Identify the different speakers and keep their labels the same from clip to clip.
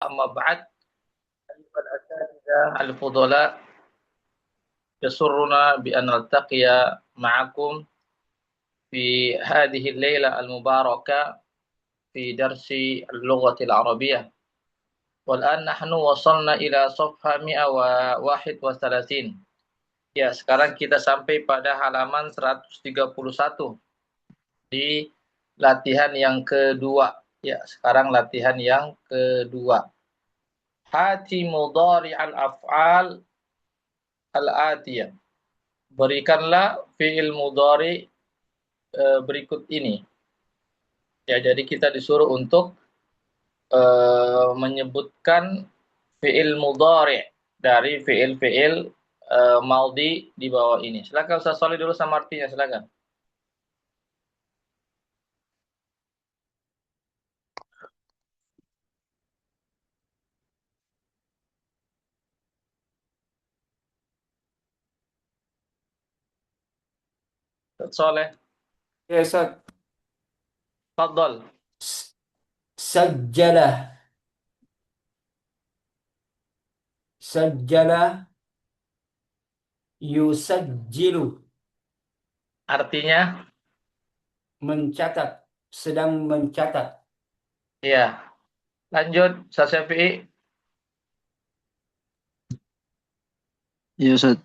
Speaker 1: أما بعد أيها الأساتذة الفضلاء يسرنا بأن نلتقي معكم في هذه الليلة المباركة في درس اللغة العربية. والآن نحن وصلنا إلى صفحة 131. Ya, sekarang kita sampai pada halaman 131 di latihan yang kedua. Ya, sekarang latihan yang kedua. Hati mudhari al-af'al al-atiyah. Berikanlah fi'il mudhari berikut ini. Ya, jadi kita disuruh untuk menyebutkan fi'il mudhari dari fi'il-fi'il maudhi di bawah ini. Silakan Ustaz Shalih dulu sama artinya, silakan. Ustaz Shalih,
Speaker 2: Ya, Ustaz.
Speaker 1: tafadhol.
Speaker 2: Sajjalah. Sajjalah yusajjilu.
Speaker 1: Artinya,
Speaker 2: Mencatat. Sedang mencatat.
Speaker 1: ya. Lanjut, Ustaz Syafi'i.
Speaker 3: Ya Ustaz.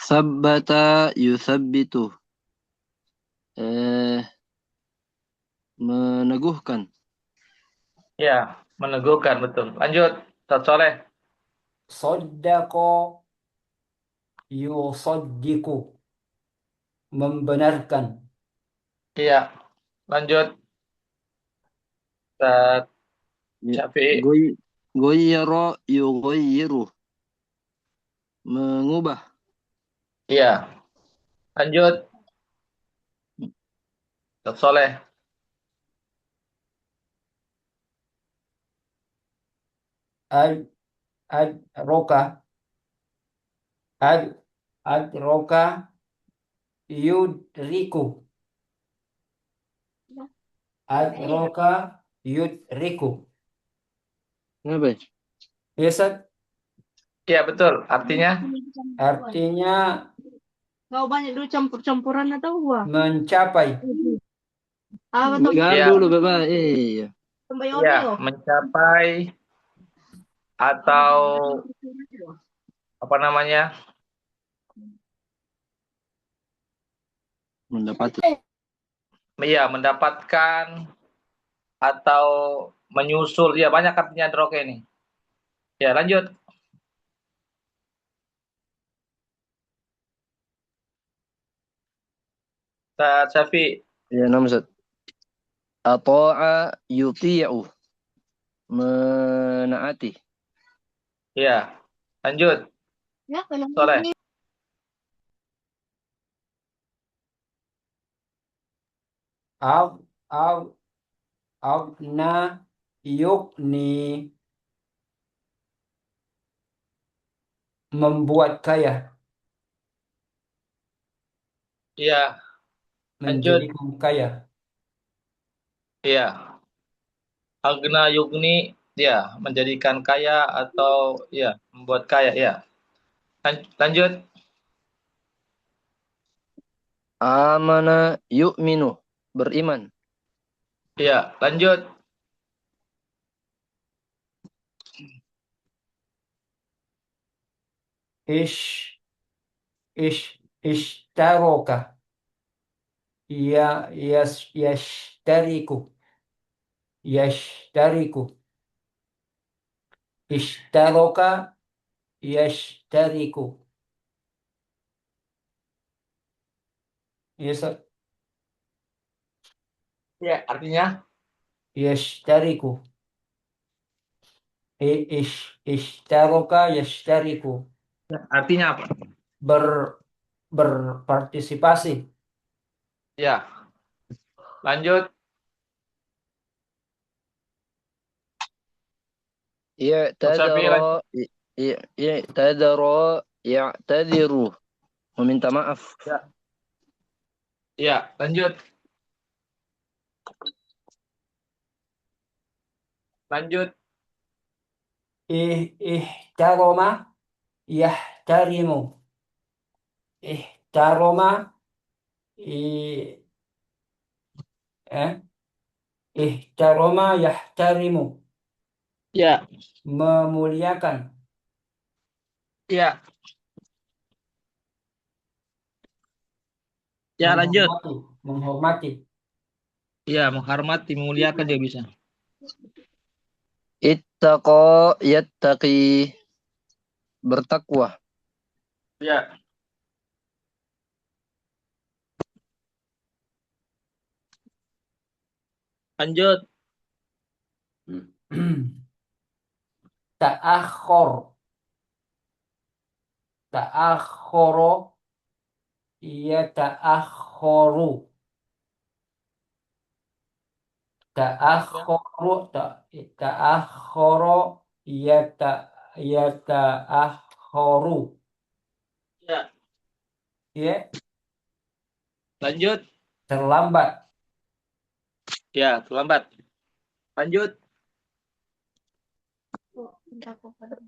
Speaker 3: Sabbata yusabbitu. Meneguhkan.
Speaker 1: Ya, meneguhkan, betul. Lanjut, Ustaz Shalih.
Speaker 2: Saddaqa yusaddiqu. Membenarkan.
Speaker 1: Iya, lanjut, Ustaz
Speaker 3: Ya.
Speaker 1: Syafi'i.
Speaker 3: Goyyara yughayyiru. Mengubah.
Speaker 1: Iya, lanjut, Ustaz Shalih.
Speaker 2: Ad-roka. Ad-roka yudriku. Ad-roka yudriku.
Speaker 3: Kenapa ya?
Speaker 2: Ya, Ustaz.
Speaker 1: Iya, betul. Artinya,
Speaker 2: Artinya
Speaker 4: Kau banyak dulu campur-campuran atau gua?
Speaker 2: mencapai.
Speaker 4: Betul.
Speaker 3: Ganti
Speaker 1: Iya.
Speaker 3: dulu Bapak. Iya.
Speaker 4: Tambah
Speaker 1: iya,
Speaker 4: Oreo.
Speaker 1: mencapai atau apa namanya?
Speaker 3: Mendapat.
Speaker 1: Iya, mendapatkan atau menyusul. Ya, banyak artinya droge ini. Ya, lanjut. Ustaz Syafi'i.
Speaker 3: Ya, nama Ustaz. Ata'a yuti'u. Menaati.
Speaker 1: Ya, lanjut.
Speaker 4: Ya, kalau
Speaker 1: Soleh.
Speaker 2: Agna yukni. Membuat kaya.
Speaker 1: Iya, lanjut.
Speaker 2: Menjadikan kaya.
Speaker 1: Iya. Agna Yugni, ya, menjadikan kaya atau ya, membuat kaya, ya. Lanjut.
Speaker 3: Amana yu'minu. Beriman.
Speaker 1: Ya, lanjut.
Speaker 2: Ishtaroka. Yashtariku. Yashtariku. Ishtaroka yashtariku. Yes,
Speaker 1: Ya, artinya
Speaker 2: yashtariku. Ishtaroka yashtariku.
Speaker 1: artinya apa?
Speaker 2: Berpartisipasi.
Speaker 1: Ya. Lanjut.
Speaker 3: I'tadara ya'tadiru. Meminta maaf.
Speaker 1: Ya. Ya, lanjut. Lanjut.
Speaker 2: Ihtaroma yahtarimu. Ihtaroma i- eh, ihtaroma yahtarimu.
Speaker 1: Ya.
Speaker 2: Memuliakan,
Speaker 1: Ya. Ya, lanjut.
Speaker 2: menghormati.
Speaker 1: Ya, menghormati, memuliakan dia bisa.
Speaker 3: Ittaqa yattaqi. Bertakwa.
Speaker 1: Ya. Lanjut.
Speaker 2: Ta'akhor. Ta'akhoro ta'akhoru. Ta'akhoro ta'akhoru.
Speaker 1: Ya.
Speaker 2: Ya,
Speaker 1: Lanjut.
Speaker 2: terlambat.
Speaker 1: Ya, terlambat. Lanjut.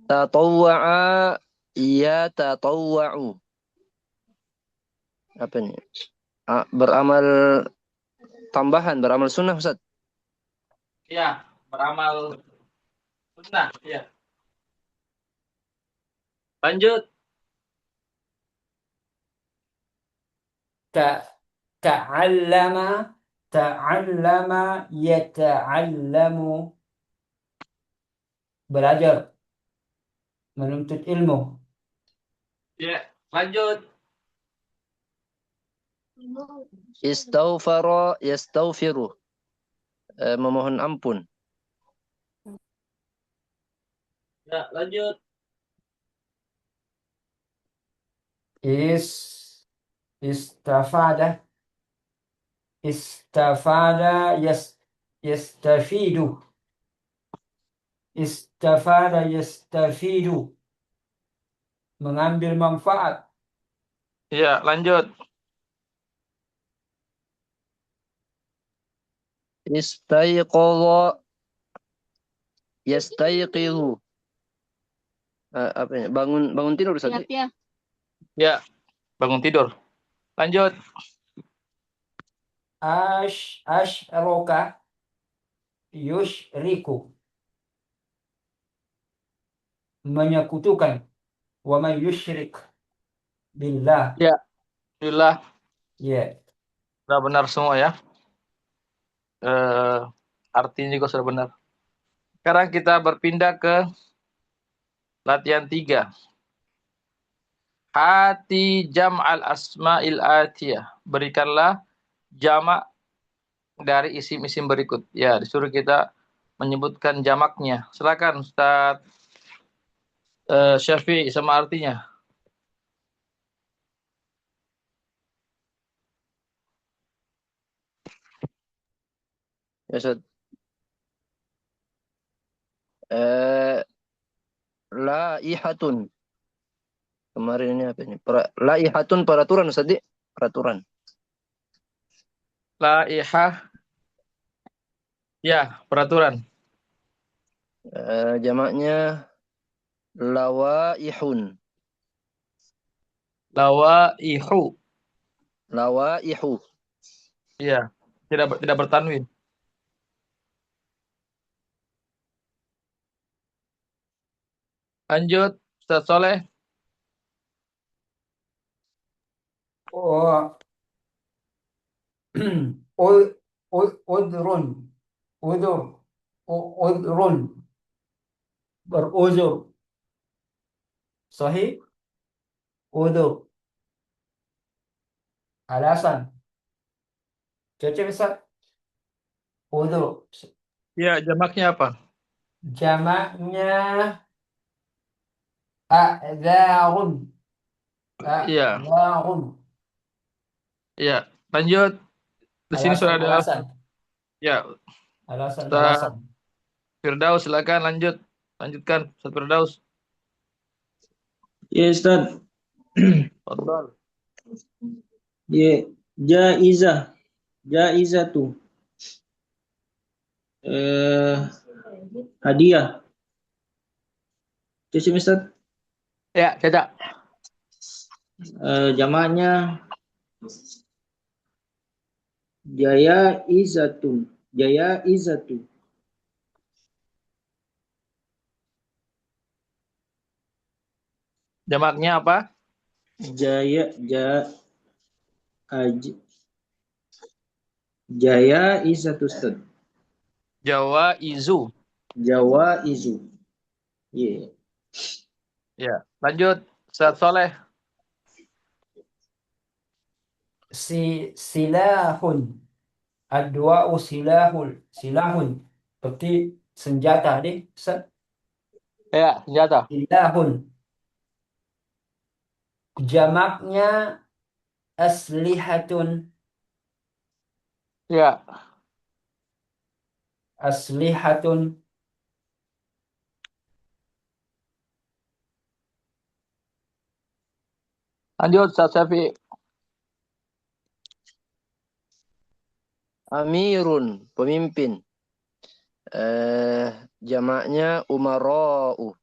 Speaker 3: Tatawwa'a yatatawwa'u. Apa ini? Beramal tambahan, beramal sunnah, Ustaz.
Speaker 1: Ya, beramal sunnah. Ya. Lanjut.
Speaker 2: Ta'allama yata'allamu. Belajar, menuntut ilmu.
Speaker 1: Ya, lanjut.
Speaker 3: Istaghfara yastaghfiru. Memohon ampun.
Speaker 1: Ya, lanjut.
Speaker 2: Is istafada yastafidu. Istafada yastafidu. Mengambil manfaat.
Speaker 1: Ya, lanjut.
Speaker 3: Istayqadha yastayqizu. Apa ini? Bangun tidur, Ustaz.
Speaker 4: Siap ya.
Speaker 1: Ya, bangun tidur. Lanjut.
Speaker 2: Ashroka yushriku. Menyekutukan. Wa man yushrik billah.
Speaker 1: Ya, alhamdulillah.
Speaker 2: Ya.
Speaker 1: Sudah benar semua ya. Artinya juga sudah benar. Sekarang kita berpindah ke latihan 3. Hati jam'al asma'il atiyah. Berikanlah jamak dari isim-isim berikut. Ya, disuruh kita menyebutkan jamaknya. Silakan Ustaz Syafi'i sama artinya.
Speaker 3: Ya, Ustaz. Laihatun. Kemarin ini apa ini? Laihatun peraturan, Ustaz. Peraturan.
Speaker 1: Laihah. Ya, peraturan.
Speaker 3: Jamaknya lawaihun.
Speaker 1: Lawaihu.
Speaker 3: Lawaihu.
Speaker 1: Iya, tidak bertanwin. Lanjut, Ustaz Soleh.
Speaker 2: Oh, udrun. Udrun. Beruzur. Sahih? Udur. Alasan. Cocok misal. Udur.
Speaker 1: Ya, jamaknya apa?
Speaker 2: Jamaknya a'dzarun.
Speaker 1: Iya,
Speaker 2: A'dzarun.
Speaker 1: iya. Lanjut. Di sini sudah ada.
Speaker 2: Alasan.
Speaker 1: Ya, Ustaz
Speaker 2: Alasan.
Speaker 1: Firdaus, silakan lanjut. Lanjutkan, Ustaz Firdaus.
Speaker 5: Ya Ustaz,
Speaker 1: Fadhal.
Speaker 5: ya jaizah tuh. hadiah. Cuci Ustaz.
Speaker 1: Ya, Caca.
Speaker 5: Jamaknya jaya izatun. Jaya izatu.
Speaker 1: Jamaknya apa?
Speaker 5: Jaya jaya izatu Ustaz.
Speaker 1: Jawa Izu.
Speaker 5: Jawa izu. Iya.
Speaker 1: Ya, lanjut. Ustaz Soleh.
Speaker 2: Silahun. Ad-du'a'u silahun. Berarti senjata deh.
Speaker 1: Ya, senjata.
Speaker 2: Silahun. Jamaknya aslihatun.
Speaker 1: Ya,
Speaker 2: Aslihatun.
Speaker 1: lanjut Ustaz Syafi'i.
Speaker 3: Amirun, pemimpin. Jamaknya umara'u.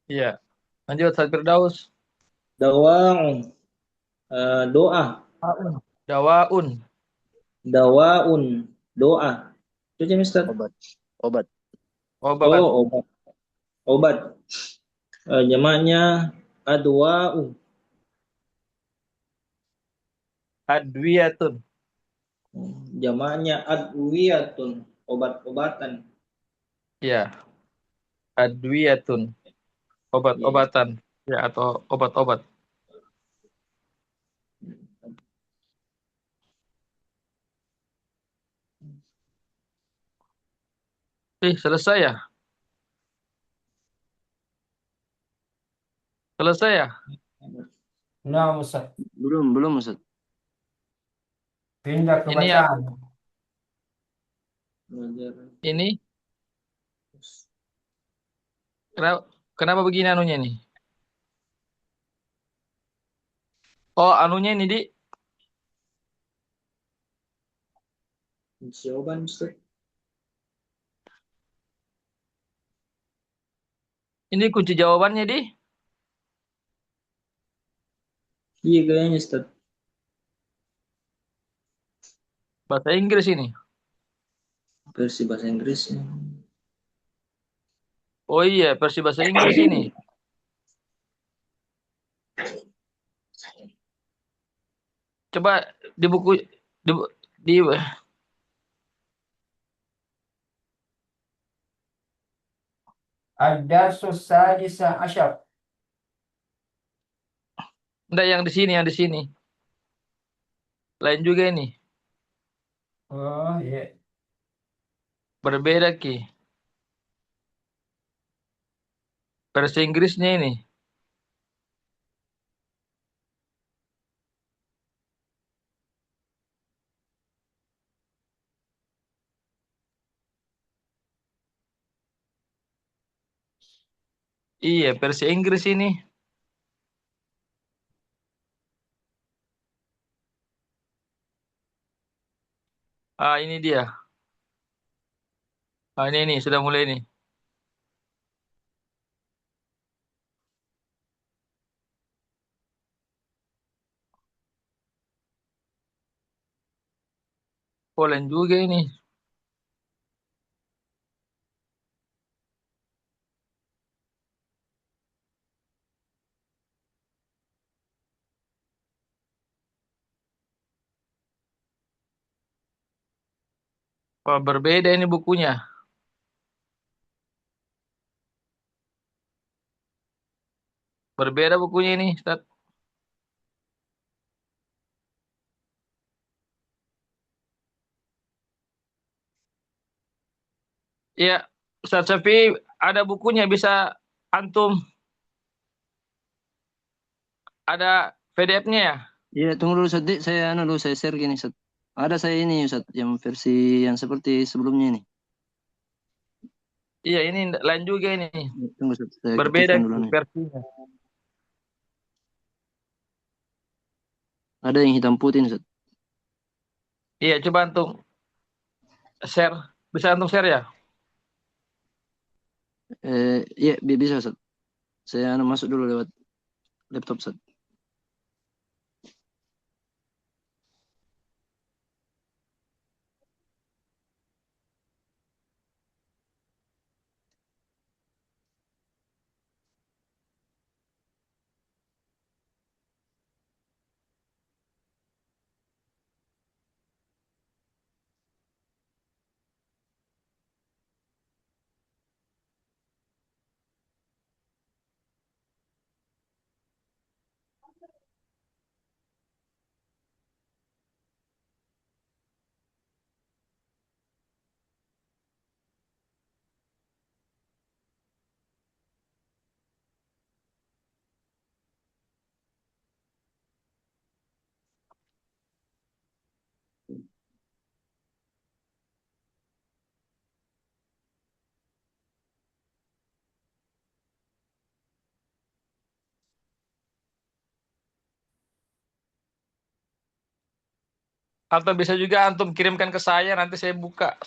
Speaker 1: Iya. Lanjut Ustaz Firdaus.
Speaker 5: Dawa'un. Doa.
Speaker 1: Dawaun.
Speaker 5: Dawaun. Doa. Cuci Ustaz.
Speaker 3: Obat. Obat.
Speaker 1: Obat.
Speaker 5: Oh, obat. Obat. Jamaknya adwa'u.
Speaker 1: Adwiyatun.
Speaker 5: Jamaknya adwiyatun. Obat-obatan.
Speaker 1: Ya, adwiyatun.
Speaker 5: Iya.
Speaker 1: Obat-obatan. Ya, atau obat-obat. Selesai ya? Selesai ya?
Speaker 2: Nah, Ustaz.
Speaker 3: Belum Ustaz.
Speaker 2: Pindah ke
Speaker 1: Ini ya,
Speaker 2: bacaan.
Speaker 1: ini kenapa begini anunya nih? Oh, anunya ini di
Speaker 5: Jawaban Ustaz.
Speaker 1: ini kunci jawabannya di
Speaker 5: Iya kayaknya Ustaz.
Speaker 1: bahasa Inggris ini.
Speaker 5: Versi bahasa Inggrisnya.
Speaker 1: Oh iya, versi bahasa Inggris ini. Coba di buku di
Speaker 2: Ad-darsu sadisa asyar.
Speaker 1: enggak yang di sini. Lain juga ini.
Speaker 2: Oh, iya.
Speaker 1: Berbeda Ki. Versi Inggrisnya ini. Iya, versi Inggris ini. Ah, ini dia. Ah, ini sudah mulai nih. Oh, lain juga ini. Wah, berbeda ini bukunya. Berbeda bukunya ini, Ustaz. Iya, Ustaz Syafi ada bukunya bisa antum ada PDF-nya ya?
Speaker 3: Iya, tunggu dulu Ustaz. Saya share gini Ustaz. Ada saya ini Ustaz yang versi yang seperti sebelumnya ini.
Speaker 1: Iya, ini lain juga ini.
Speaker 3: Tunggu Ustaz, saya
Speaker 1: Berbeda
Speaker 3: aktifkan dulu nih.
Speaker 1: versinya.
Speaker 3: Ada yang hitam putih Ustaz.
Speaker 1: Iya, coba antum share Bisa antum share ya?
Speaker 3: Iya, bisa Ustaz. Saya masuk dulu lewat laptop Ustaz.
Speaker 1: Atau bisa juga antum kirimkan ke saya, nanti saya buka.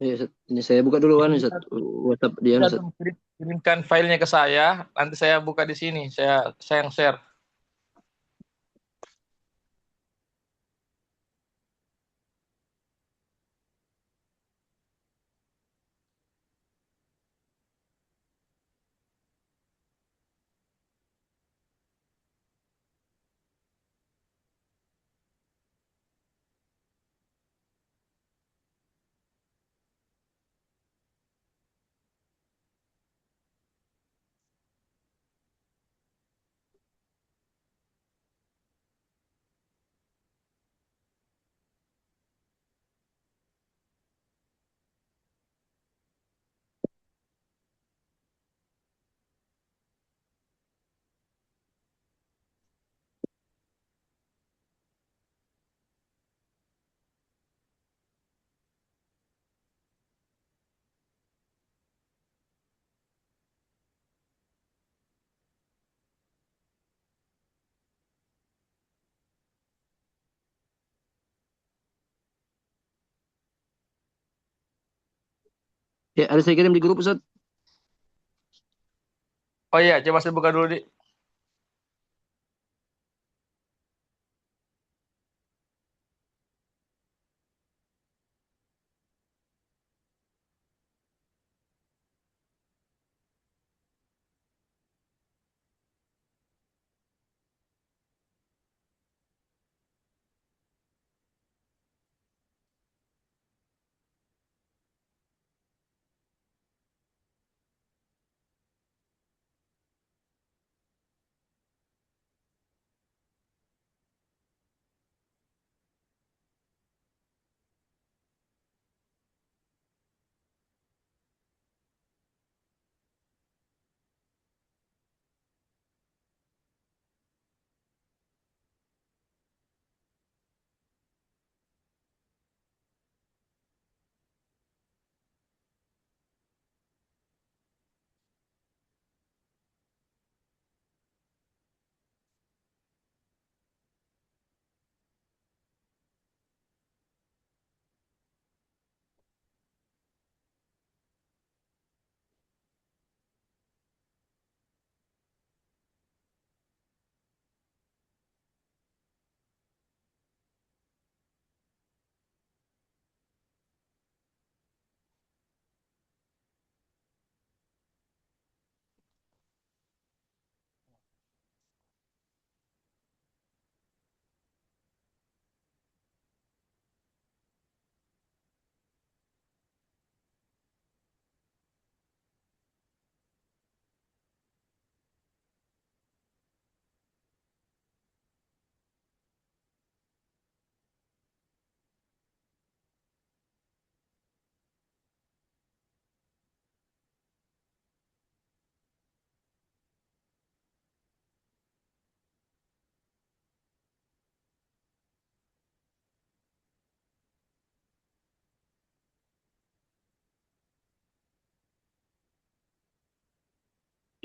Speaker 3: Iya, Ustaz. Ini saya buka dulu kan Ustaz. WhatsApp dia
Speaker 1: Bisa
Speaker 3: Ustaz.
Speaker 1: antum kirimkan filenya ke saya, nanti saya buka di sini. Saya yang share.
Speaker 3: Ya, ada saya kirim di grup Ustaz.
Speaker 1: Oh iya, coba saya buka dulu di.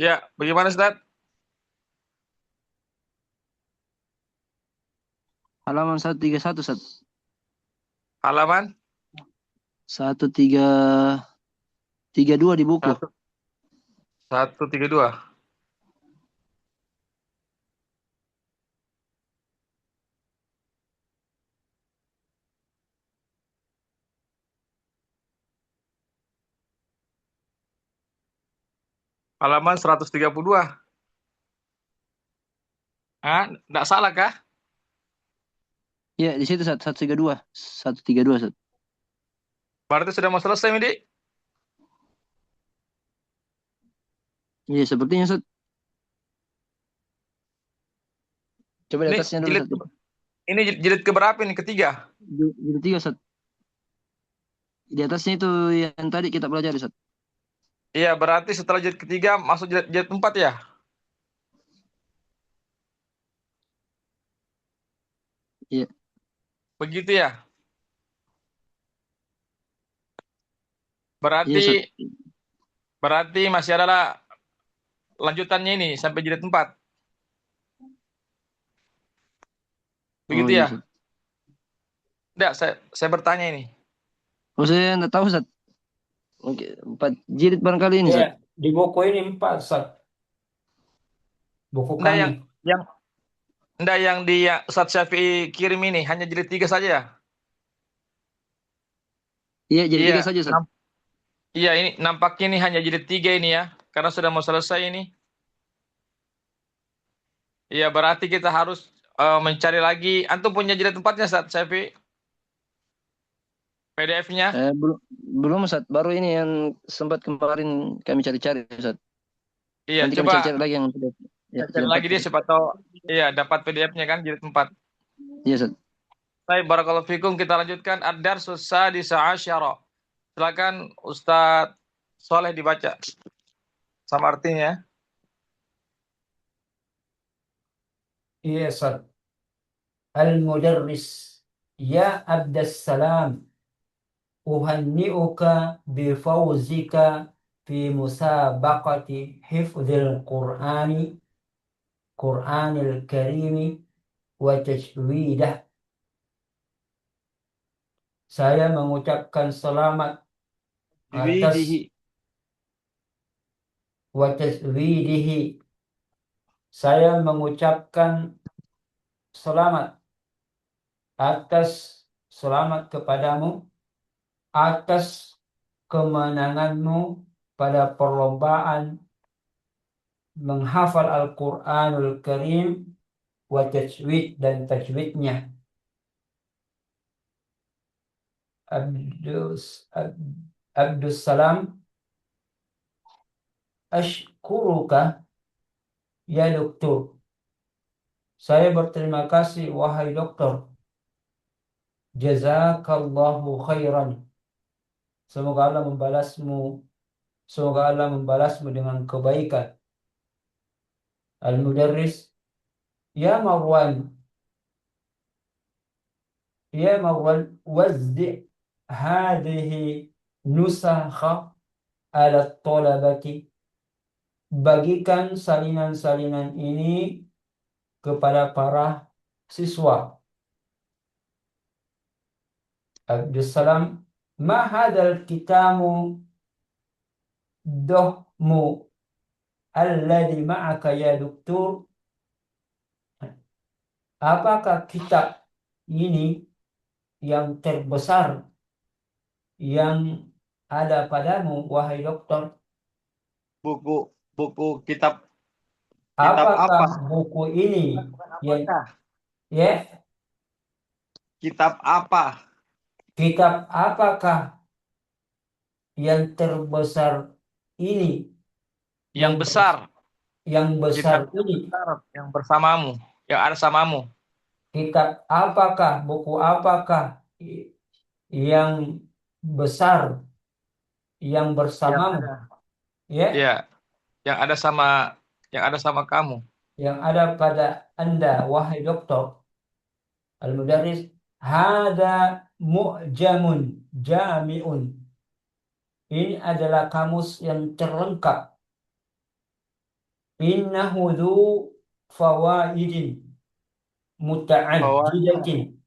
Speaker 1: Ya, bagaimana Ustaz?
Speaker 3: Halaman 131, Ustaz.
Speaker 1: Halaman
Speaker 3: 1332 di buku.
Speaker 1: 132. Halaman 132. Enggak salah kah?
Speaker 3: Ya, di situ, Ustaz. 132. 132, Ustaz.
Speaker 1: Berarti sudah mau selesai, Midi?
Speaker 3: Iya, sepertinya, Ustaz. Coba di
Speaker 1: Ini
Speaker 3: atasnya dulu,
Speaker 1: jilid
Speaker 3: Ustaz.
Speaker 1: ini jilid keberapa ini? Ketiga.
Speaker 3: Jilid 3, Ustaz. Di atasnya itu yang tadi kita pelajari, Ustaz.
Speaker 1: Iya, berarti setelah jilid ketiga masuk jilid 4 ya?
Speaker 3: Iya.
Speaker 1: Begitu ya?
Speaker 3: Iya,
Speaker 1: Berarti
Speaker 3: Ustaz.
Speaker 1: berarti masih ada lanjutannya ini sampai jilid 4.
Speaker 3: Oh,
Speaker 1: Begitu
Speaker 3: iya,
Speaker 1: ya?
Speaker 3: Ustaz.
Speaker 1: Enggak, saya bertanya ini.
Speaker 3: Oh, saya enggak tahu, Ustaz. Oke, 4 jilid barangkali ini, Ustaz.
Speaker 2: Ya, di buku ini 4, Ustaz. Buku
Speaker 1: Enggak
Speaker 2: kami.
Speaker 1: yang di Ustadz Syafi'i kirim ini hanya jilid 3 saja ya?
Speaker 3: Iya, jilid
Speaker 1: Iya,
Speaker 3: 3 saja, Ustaz.
Speaker 1: iya, ini nampaknya ini hanya jilid 3 ini ya, karena sudah mau selesai ini. Iya, berarti kita harus mencari lagi. Antum punya jilid 4-nya, Ustadz Syafi'i? PDF-nya?
Speaker 3: Belum, Ustaz. Baru ini yang sempat kemarin kami cari-cari, Ustaz.
Speaker 1: Iya,
Speaker 3: Nanti kami
Speaker 1: coba
Speaker 3: cari-cari lagi yang sudah. Ya,
Speaker 1: cari lagi dia siapa tahu iya dapat PDF-nya kan jilid 4.
Speaker 3: Iya, Ustaz.
Speaker 1: Baik, barakallahu fikum, kita lanjutkan ad-darsus sadisa asyara. Silakan Ustadz Soleh dibaca sama artinya.
Speaker 2: Iya, Ustaz. Al-Mudarris. Ya Abdas Salam. Uhanni'uka bifawzika fi musabaqati hifdzil Qur'anil Karimi wa tajwidah. Saya mengucapkan selamat atas
Speaker 1: Biwidihi.
Speaker 2: wa tajwidihi. Saya mengucapkan selamat kepadamu atas kemenanganmu pada perlombaan menghafal Al-Qur'anul Karim wa tajwid dan tajwidnya. Abdus Salam, ashkuruka ya dokter. Saya berterima kasih wahai dokter. Jazakallahu khairan. Semoga Allah membalasmu dengan kebaikan. Al-Mudarris, ya Marwan, wazdi hadhihi nusakha ala talabati. Bagikan salinan-salinan ini kepada para siswa. Abdus Salam, ma hadzal kitabu dohmu alladhi ma'aka ya dokter. Apakah kitab ini yang terbesar yang ada padamu wahai dokter?
Speaker 1: Buku kitab
Speaker 2: Apakah buku ini yang
Speaker 1: kitab apa?
Speaker 2: kitab apakah yang terbesar ini?
Speaker 1: Yang besar.
Speaker 2: Yang besar
Speaker 1: Kitab
Speaker 2: ini.
Speaker 1: besar yang bersamamu, yang ada samamu.
Speaker 2: Kitab apakah, buku apakah yang besar yang bersamamu?
Speaker 1: Ya, yang ada sama kamu.
Speaker 2: Yang ada pada Anda wahai dokter. Al-Mudarris, hada mu'jamun jami'un. Ini adalah kamus yang terlengkap. Innahu dzu fawaidin. muta'addidatin.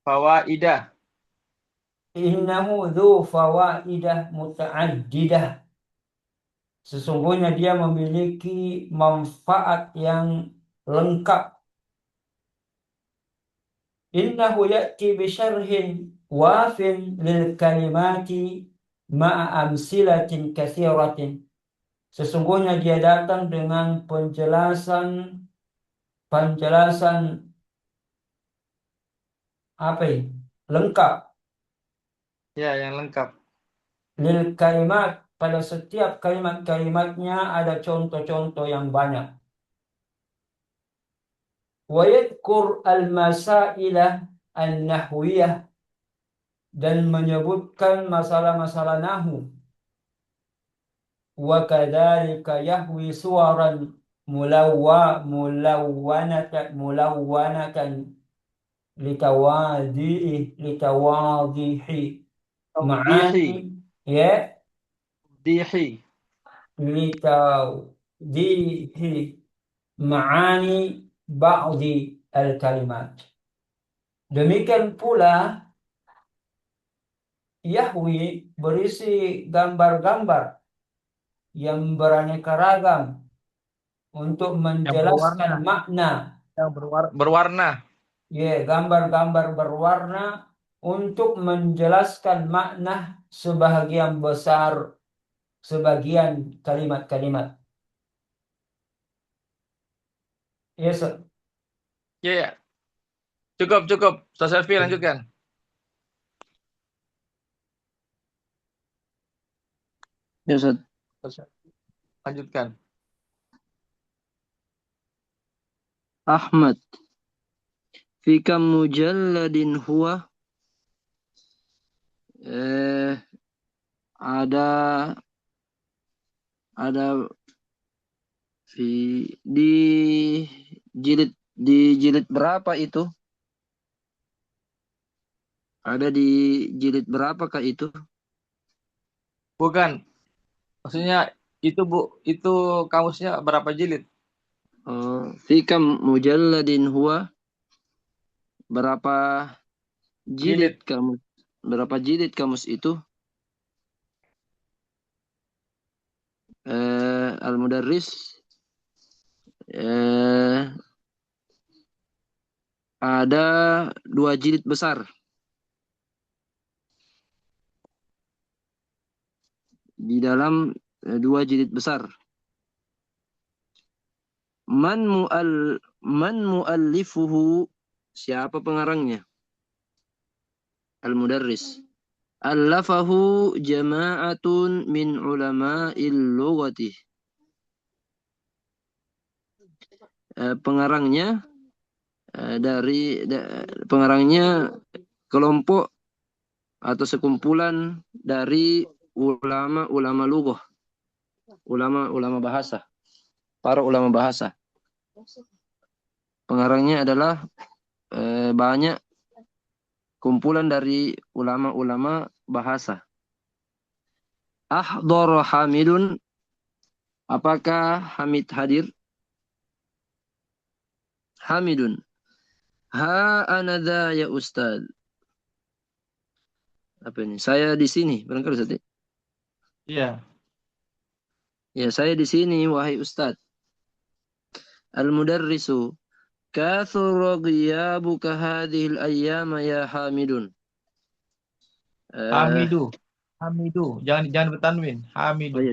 Speaker 1: Fawaidah.
Speaker 2: Innahu dzu fawaidah muta'addidah. Sesungguhnya dia memiliki manfaat yang lengkap. Innahu ya'ti bisyarhin wafin lil kalimati ma'a amsilatin katsiratin. Sesungguhnya dia datang dengan penjelasan apa ini? Lengkap
Speaker 1: Ya, yang lengkap.
Speaker 2: lil kalimat, pada setiap kalimat-kalimatnya ada contoh-contoh yang banyak. Wa yadhkur al-masailah an-nahwiyah, dan menyebutkan masalah-masalah nahwu. Wa kadzalika yahwi suwaran mulawwanatan litawadihi ma'ani ya
Speaker 1: Dihi.
Speaker 2: litawdihi ma'ani ba'di al-kalimat. Demikian pula Yahwi berisi gambar-gambar yang beraneka ragam untuk menjelaskan makna.
Speaker 1: Yang berwarna.
Speaker 2: Ya, gambar-gambar berwarna untuk menjelaskan makna sebagian kalimat-kalimat. Yes, sir.
Speaker 1: Ya, ya. Cukup. Ustaz Selfie lanjutkan.
Speaker 3: Ya, Ustaz.
Speaker 1: Lanjutkan.
Speaker 3: Ahmad. Fi kam mujalladin huwa? Ada di jilid berapa itu? Ada di jilid berapakah itu?
Speaker 1: Bukan. Maksudnya itu, Bu, itu kamusnya berapa jilid?
Speaker 3: Fi kam mujalladin huwa? Berapa jilid kamus? Berapa jilid kamus itu? Al-Mudarris ada 2 jilid besar. Di dalam 2 jilid besar. Man muallifuhu, siapa pengarangnya? Al-Mudarris. Allafahu jama'atun min ulama'il lughati. Pengarangnya pengarangnya kelompok atau sekumpulan dari ulama lughah, ulama bahasa, para ulama bahasa. Pengarangnya adalah banyak kumpulan dari ulama-ulama bahasa. Ahdara Hamidun, apakah Hamid hadir? Hamidun. Ha anadha ya Ustaz. Apa ini? Saya di sini, barangkali Ustaz.
Speaker 1: Iya.
Speaker 3: Ya, saya di sini wahai Ustaz. Al-Mudarrisu. Kathura ghiyabuka hadhil ayyama ya Hamidun.
Speaker 1: Hamidu. Jangan bertanwin. Hamidu.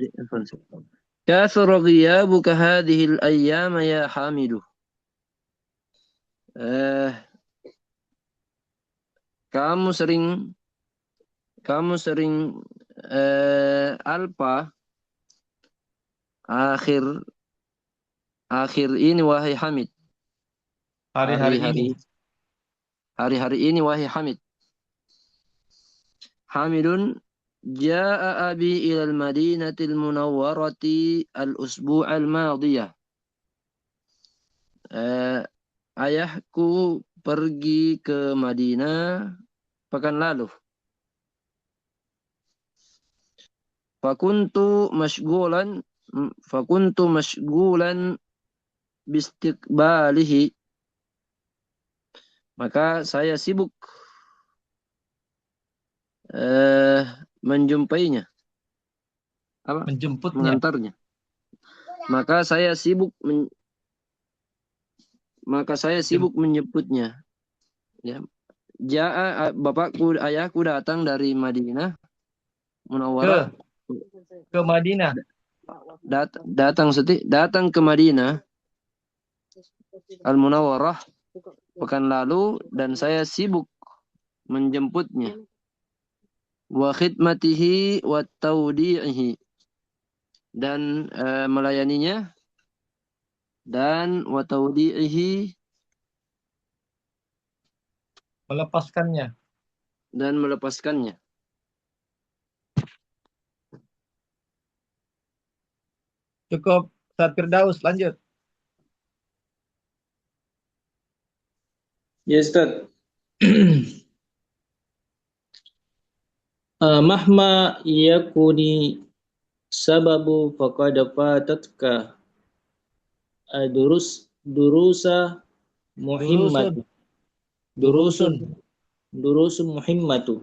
Speaker 3: Kathura ghiyabuka hadhil ayyama ya Hamidu. Kamu sering alpa akhir ini wahai Hamid. Hari-hari ini wahai Hamid. Hamidun jaa abi ila al-Madinatil Munawwarati al-usbu' al-madiyah. Ayahku pergi ke Madinah pekan lalu. Fakuntu mashghulan bistiqbalihi. Maka saya sibuk menjumpainya,
Speaker 1: Menjemputnya.
Speaker 3: mengantarnya. Maka saya sibuk menjemputnya. Ya. Bapakku, ayahku datang dari Madinah Munawwarah.
Speaker 1: Ke Madinah.
Speaker 3: Datang ke Madinah Al-Munawwarah pekan lalu, dan saya sibuk menjemputnya. Wa khidmatihi wa taudi'ihi, dan melayaninya, dan wa taudi'ihi,
Speaker 1: Melepaskannya.
Speaker 3: dan melepaskannya.
Speaker 1: Cukup, Ustaz Firdaus, lanjut.
Speaker 5: Ya Ustaz. Mahma yakuni sababu faqad fatatka durusa muhimmatu. Durusun muhimmatu.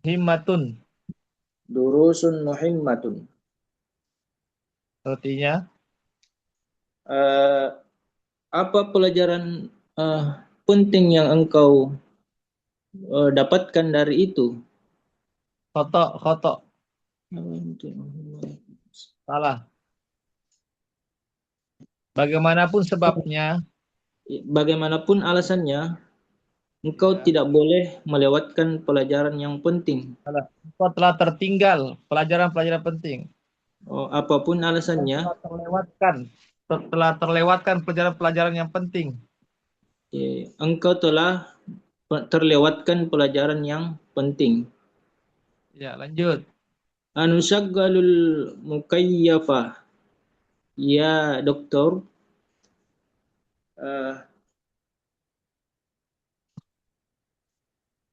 Speaker 1: Himmatun.
Speaker 5: Durusun muhimmatun.
Speaker 1: Artinya,
Speaker 5: apa pelajaran penting yang engkau dapatkan dari itu?
Speaker 1: khoto. Salah. Bagaimanapun sebabnya,
Speaker 5: Bagaimanapun alasannya, engkau tidak boleh melewatkan pelajaran yang penting.
Speaker 1: engkau telah tertinggal pelajaran-pelajaran penting.
Speaker 5: Apapun alasannya,
Speaker 1: Telah terlewatkan pelajaran-pelajaran yang penting.
Speaker 5: engkau telah terlewatkan pelajaran yang penting.
Speaker 1: Ya, lanjut.
Speaker 5: Anusyaggalul mukayyafah. Ya, dokter.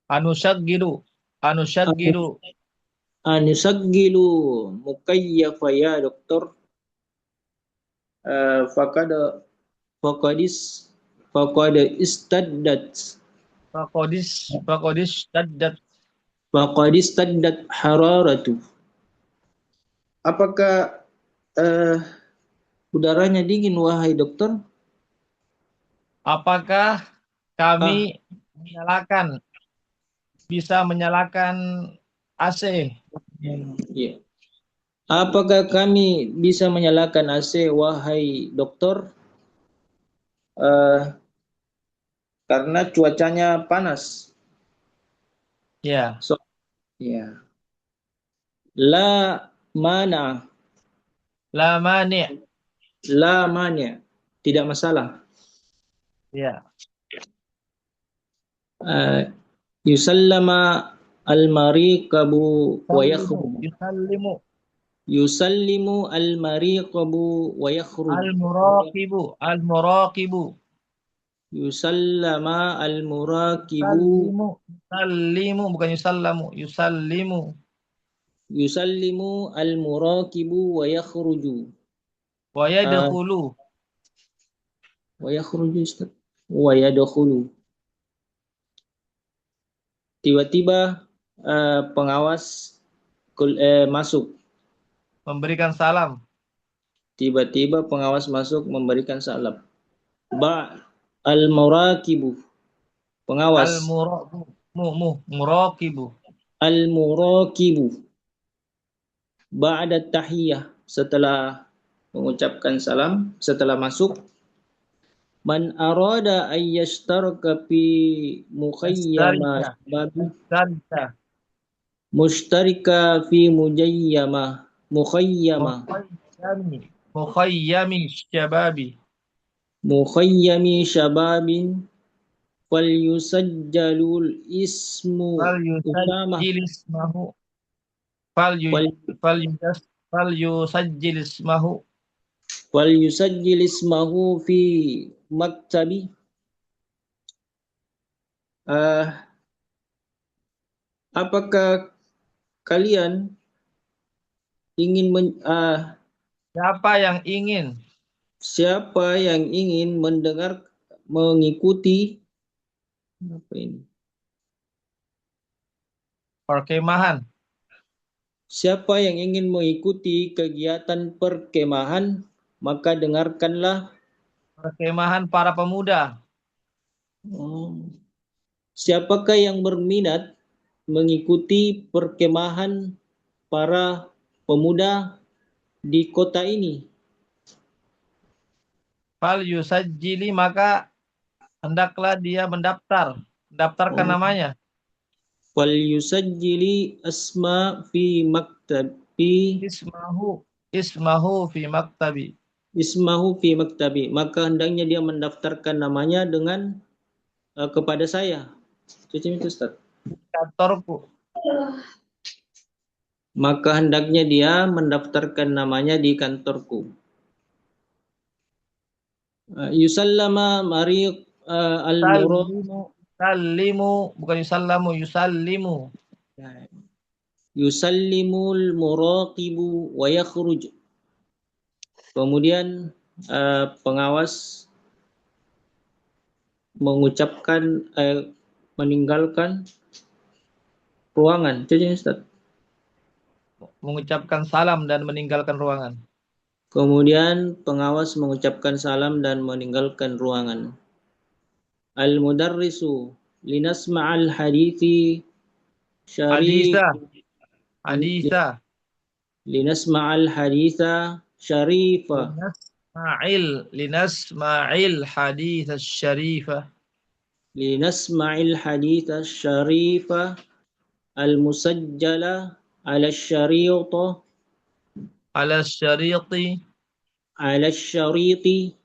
Speaker 1: Anusaggilu
Speaker 5: Anusaggilu mukayyafa ya dokter. Faqad istaddat hararatu. Apakah udaranya dingin wahai dokter?
Speaker 1: Apakah kami bisa menyalakan AC?
Speaker 5: Ya. Apakah kami bisa menyalakan AC wahai dokter? Karena cuacanya panas.
Speaker 1: Ya.
Speaker 5: Ya. La mani. Tidak masalah.
Speaker 1: Ya.
Speaker 5: Yusallama al-mariqabu wa yakhruj. Yusallimu al-mariqabu wa yakhruj.
Speaker 1: Al-muraqibu.
Speaker 5: Yusallama al-muraqibu.
Speaker 1: Yusallimu, bukan yusallamu.
Speaker 5: Yusallimu al-muraqibu wa yakhruju.
Speaker 1: Wa yadkhulu.
Speaker 5: Wa yakhruju, Ustaz. Wa yadkhulu. Tiba-tiba pengawas masuk.
Speaker 1: Memberikan salam.
Speaker 5: Tiba-tiba pengawas masuk memberikan salam. Al-muraqibu. Pengawas.
Speaker 1: Muraqibu.
Speaker 5: Al-muraqibu. Ba'da tahiyah. Setelah mengucapkan salam, setelah masuk. Man arada ayyashtaraka fi mukhayyama mushtarika fi mukhayyami syababin falyusajjalul ismu falyusajjil ismahu fi maktabi. Apakah kalian ingin siapa yang ingin mengikuti Apa ini?
Speaker 1: Perkemahan.
Speaker 5: Siapa yang ingin mengikuti kegiatan perkemahan, maka dengarkanlah.
Speaker 1: Perkemahan para pemuda.
Speaker 5: Siapakah yang berminat mengikuti perkemahan para pemuda di kota ini?
Speaker 1: Fal yusajjili, maka hendaklah dia mendaftarkan namanya.
Speaker 5: Fal yusajjili asma fi maktabi.
Speaker 1: Ismahu fi maktabi.
Speaker 5: Ismahu fi maktabi. Maka hendaknya dia mendaftarkan namanya dengan kepada saya. Cuci itu, Ustaz.
Speaker 1: Kantorku.
Speaker 5: Maka hendaknya dia mendaftarkan namanya di kantorku. Yusallama mariq al-murad.
Speaker 1: Yusallimu, bukan yusallamu, yusallimu.
Speaker 5: Yusallimul muraqibu wa yakhruj. Kemudian pengawas mengucapkan meninggalkan ruangan. Jadi Ustaz.
Speaker 1: Mengucapkan salam dan meninggalkan ruangan.
Speaker 5: Kemudian pengawas mengucapkan salam dan meninggalkan ruangan. Al-mudarrisu linasma'al hadithi syarif.
Speaker 1: Haditha.
Speaker 5: Linasma'al haditha syarifa.
Speaker 1: Linasma'il haditha syarifah.
Speaker 5: Linasma'il haditha syarifa al-musajjala ala syariyata.
Speaker 1: Ala syariti.
Speaker 5: Ala syariti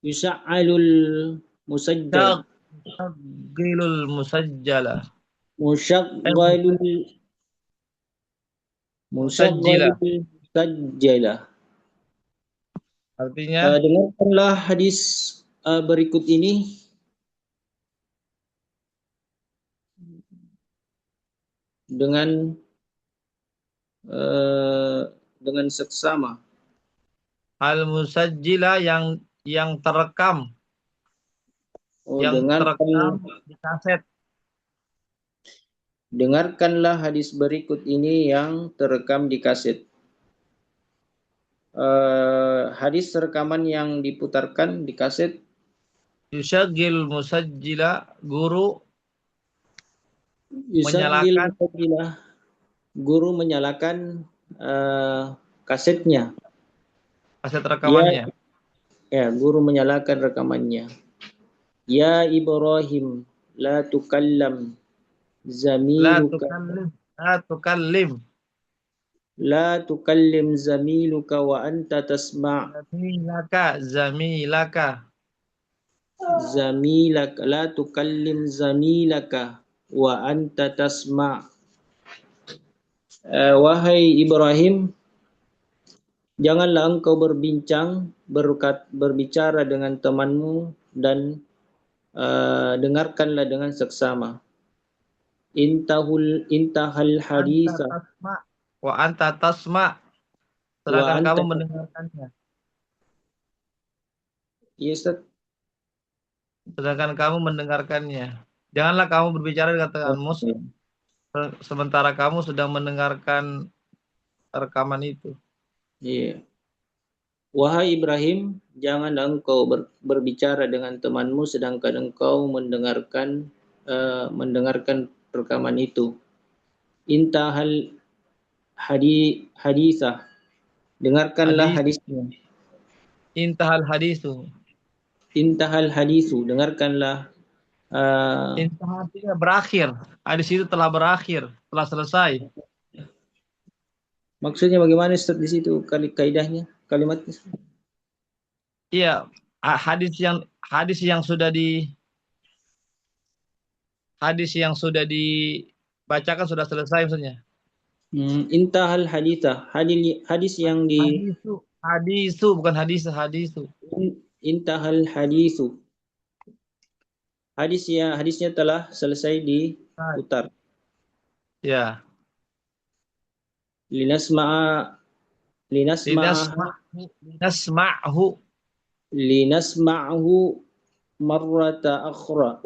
Speaker 5: yusa'alul musajjala.
Speaker 1: Musaggilul musajjala.
Speaker 5: Musyaggalul musajjala.
Speaker 1: Artinya,
Speaker 5: dengarkanlah hadis berikut ini. Dengan seksama.
Speaker 1: al-musajjila yang terekam. Yang terekam di kaset.
Speaker 5: Dengarkanlah hadis berikut ini yang terekam di kaset. Hadis rekaman yang diputarkan di kaset.
Speaker 1: Yusyagil musajjila, guru
Speaker 5: menyalakan kasetnya.
Speaker 1: Kaset rekamannya.
Speaker 5: Guru menyalakan rekamannya. Ya Ibrahim, la tukallam zamiluka. La tukallim zamiluka wa anta tasma'. Zamilaka. La tukallim zamilaka wa anta tasma'. Wahai Ibrahim, janganlah engkau berbicara dengan temanmu dan dengarkanlah dengan seksama. Intahal haditha.
Speaker 1: Wa anta tasma'. Sedangkan kamu mendengarkannya.
Speaker 5: Iya, Ustaz.
Speaker 1: Sedangkan kamu mendengarkannya. Janganlah kamu berbicara dengan temanmu sementara kamu sedang mendengarkan rekaman itu. Iya.
Speaker 5: Wahai Ibrahim, janganlah engkau berbicara dengan temanmu sedangkan engkau mendengarkan rekaman itu. Intahal hadisah. Dengarkanlah hadisnya.
Speaker 1: Intahal hadisu.
Speaker 5: Intahal hadisu. Dengarkanlah.
Speaker 1: Intahal artinya berakhir. Hadis itu telah berakhir, telah selesai.
Speaker 5: Maksudnya bagaimana Ustaz di situ kaidahnya, kalimatnya?
Speaker 1: Iya, hadis yang sudah dibacakan sudah selesai maksudnya.
Speaker 5: Intahal haditha, hadis yang di
Speaker 1: hadisu bukan hadisu.
Speaker 5: Intahal hadisu. Hadisnya telah selesai diputar.
Speaker 1: Ya.
Speaker 5: Linasma'hu marrata ukhra.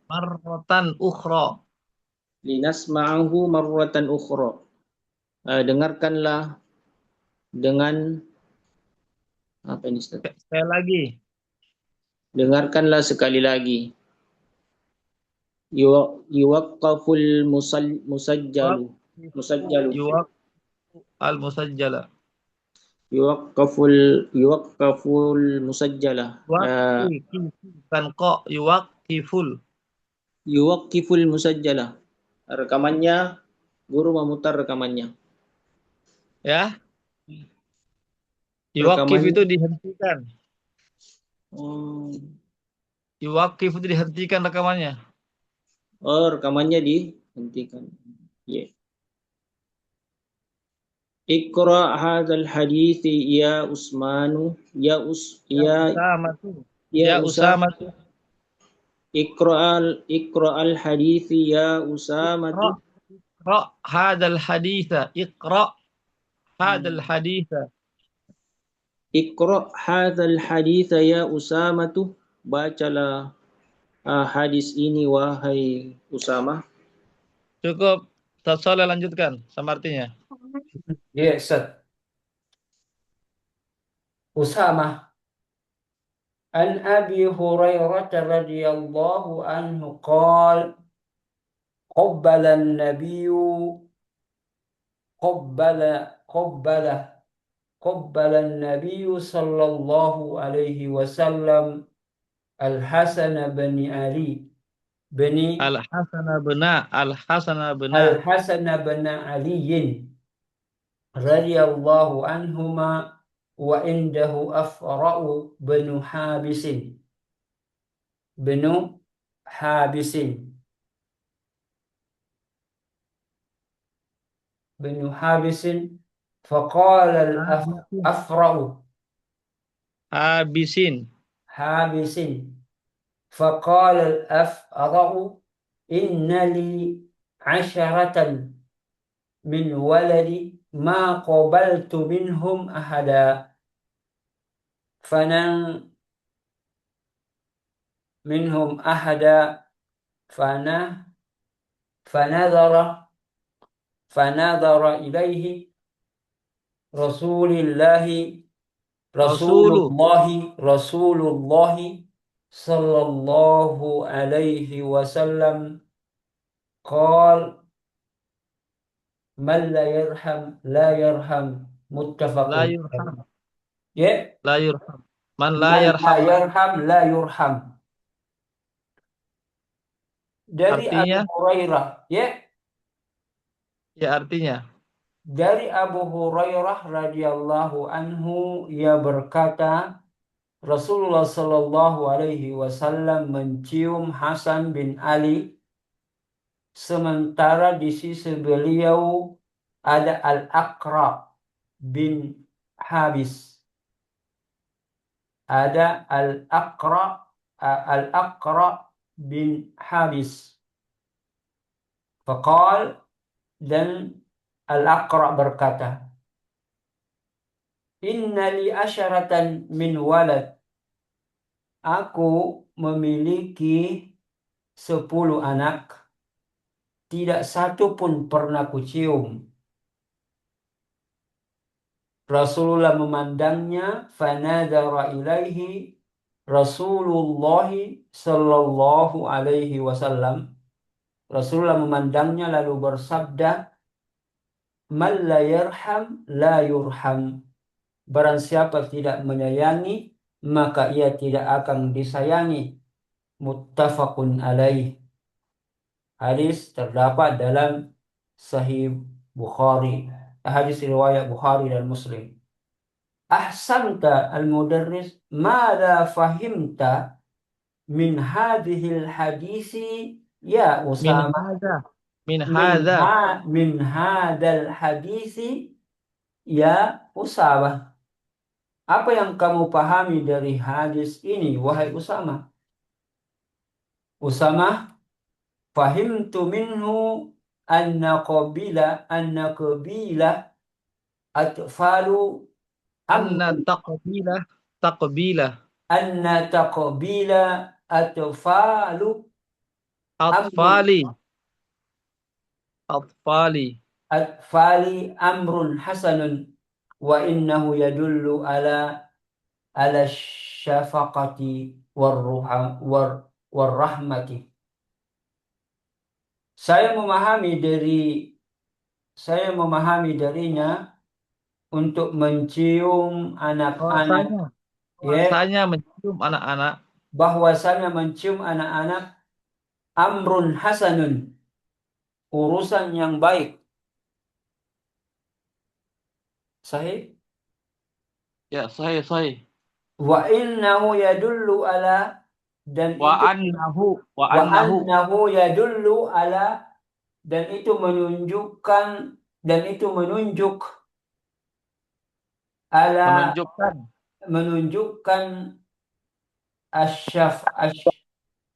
Speaker 1: Marratan ukhra.
Speaker 5: Linasma'ahu marratan ukhra. Dengarkanlah dengan apa ini Ustaz?
Speaker 1: Sekali lagi.
Speaker 5: Dengarkanlah sekali lagi. Yuwaqqaful musajjalu.
Speaker 1: Yuwaq al-musajjala.
Speaker 5: Yuwaqqaful musajjala.
Speaker 1: Bukan kok yuwaqiful.
Speaker 5: Yuwaqqiful musajjala. Rekamannya, guru memutar rekamannya.
Speaker 1: Ya. Yuwaqif
Speaker 5: Rekamannya.
Speaker 1: itu dihentikan.
Speaker 5: Oh,
Speaker 1: Yuwaqif itu dihentikan rekamannya.
Speaker 5: rekamannya dihentikan. Yeah. Iqra hadzal hadits ya Usmanu ya
Speaker 1: Usamatu. Ya
Speaker 5: Usama.
Speaker 1: Usamatu.
Speaker 5: Iqra al hadits ya Usamatu.
Speaker 1: Iqra hadzal haditsa. Iqra hadzal haditsa.
Speaker 5: Iqra hadzal hadits ya Usamatu. Bacalah hadis ini wahai Usama.
Speaker 1: Cukup. Ustaz Shaleh lanjutkan sama artinya.
Speaker 2: Ya, Ustaz. Usamah an Abi Hurairah radhiyallahu anhu qala qabbala an-nabiyyu qabbala an-nabiyyu sallallahu alaihi wasallam Al-Hasan bin Ali bin
Speaker 1: Al-Hasan bin
Speaker 2: Al-Hasan bin Ali radhiyallahu anhuma wa indahu Afra'u bin Habisin faqala al-Afra'u Habisin faqala al-Afra'u inna li 'asharatan min waladi ma qabaltu minhum ahada fanadhara ilaihi Rasulullahi sallallahu alaihi wasallam qala man la yarham muttafaqun. Ya,
Speaker 1: La yurham. Man
Speaker 2: la
Speaker 1: la yarham.
Speaker 2: yarham la yurham. Dari
Speaker 1: Artinya?
Speaker 2: Abu Hurairah, ya.
Speaker 1: Ya artinya.
Speaker 2: Dari Abu Hurairah radhiyallahu anhu, ia berkata, Rasulullah sallallahu alaihi wasallam mencium Hasan bin Ali, sementara di sisi beliau ada Al-Aqra bin Habis. Ada Al-Aqra bin Habis. Faqal, dan Al-Aqra berkata, Inna li asyaratan min walad. Aku memiliki 10 anak. Tidak satu pun pernah kucium. Rasulullah memandangnya, fanadara ilaihi Rasulullah sallallahu alaihi wasallam. Rasulullah memandangnya lalu bersabda, man la yarham la yurham. Barang siapa tidak menyayangi, maka ia tidak akan disayangi. Muttafaqun alaih. Hadis terdapat dalam Sahih Bukhari. Hadis riwayat Bukhari dan Muslim. Ahsanta al-mudarris, mada fahimta min hadhil hadisi ya Usama?
Speaker 1: Min
Speaker 2: hadal hadisi ya Usama. Apa yang kamu pahami dari hadis ini, wahai Usama? Usama, fahimtu minhu anna qabila atfalu
Speaker 1: anna taqbila
Speaker 2: atfalu amrun
Speaker 1: Atfali. Atfali.
Speaker 2: atfali amrun hasanun wa innahu yadullu ala syafaqati warrahmati. Saya memahami darinya untuk mencium anak-anak,
Speaker 1: Bahasanya mencium anak-anak.
Speaker 2: bahwasanya mencium anak-anak amrun hasanun, urusan yang baik. Sahih?
Speaker 1: Ya, sahih.
Speaker 2: Wa innahu yadullu ala, dan
Speaker 1: Wa
Speaker 2: itu
Speaker 1: annahu. Wa
Speaker 2: wa
Speaker 1: annahu.
Speaker 2: annahu yadullu ala, dan itu menunjukkan, dan itu menunjuk ala, menunjukkan